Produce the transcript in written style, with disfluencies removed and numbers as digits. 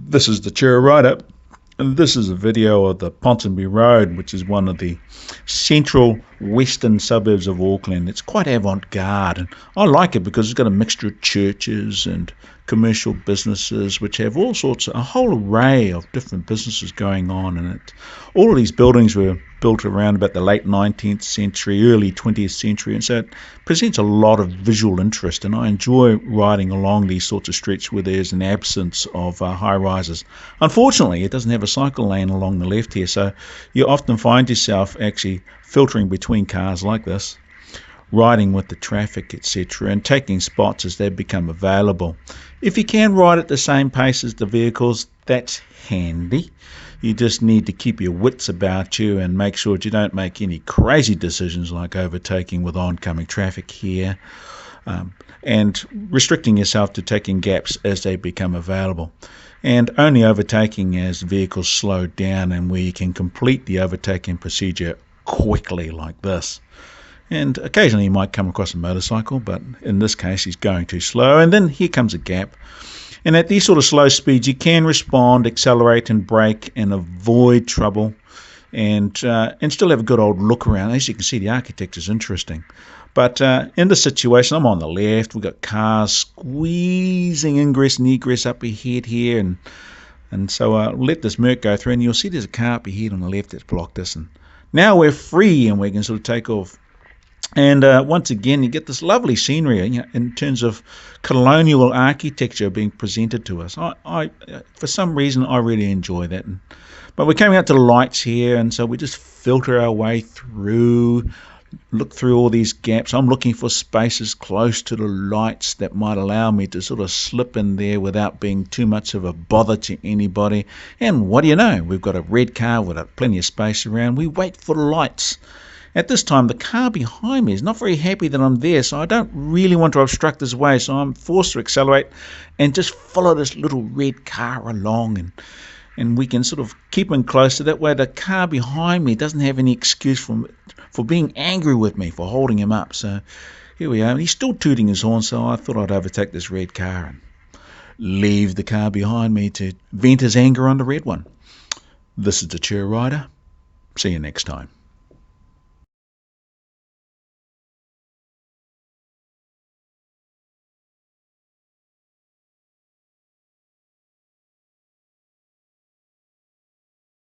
This is the Chair Rider, and this is a video of the Ponsonby Rd, which is one of the central western suburbs of Auckland. It's quite avant-garde, and I like it because it's got a mixture of churches and commercial businesses which have a whole array of different businesses going on in it. All of these buildings were built around about the late 19th century, early 20th century, and so it presents a lot of visual interest, and I enjoy riding along these sorts of streets where there's an absence of high-rises. Unfortunately, it doesn't have a cycle lane along the left here, so you often find yourself actually filtering between cars like this, riding with the traffic, etc., and taking spots as they become available. If you can ride at the same pace as the vehicles, that's handy. You just need to keep your wits about you and make sure that you don't make any crazy decisions like overtaking with oncoming traffic here, and restricting yourself to taking gaps as they become available, and only overtaking as vehicles slow down and where you can complete the overtaking procedure quickly like this. And occasionally you might come across a motorcycle, but in this case he's going too slow, and then here comes a gap. And at these sort of slow speeds you can respond, accelerate and brake and avoid trouble, and still have a good old look around. As you can see, the architecture is interesting. But in this situation, I'm on the left, we've got cars squeezing ingress and egress up ahead here, and so let this Merc go through, and you'll see there's a car up ahead on the left that's blocked us, and now we're free and we can sort of take off. And once again, you get this lovely scenery, in terms of colonial architecture being presented to us. I for some reason, I really enjoy that. But we're coming out to the lights here, and so we just filter our way through, look through all these gaps. I'm looking for spaces close to the lights that might allow me to sort of slip in there without being too much of a bother to anybody. And what do you know? We've got a red car with plenty of space around. We wait for the lights. At this time, the car behind me is not very happy that I'm there, so I don't really want to obstruct his way, so I'm forced to accelerate and just follow this little red car along, and we can sort of keep him closer. That way the car behind me doesn't have any excuse for being angry with me for holding him up. So here we are, and he's still tooting his horn, so I thought I'd overtake this red car and leave the car behind me to vent his anger on the red one. This is the Chair Rider. See you next time.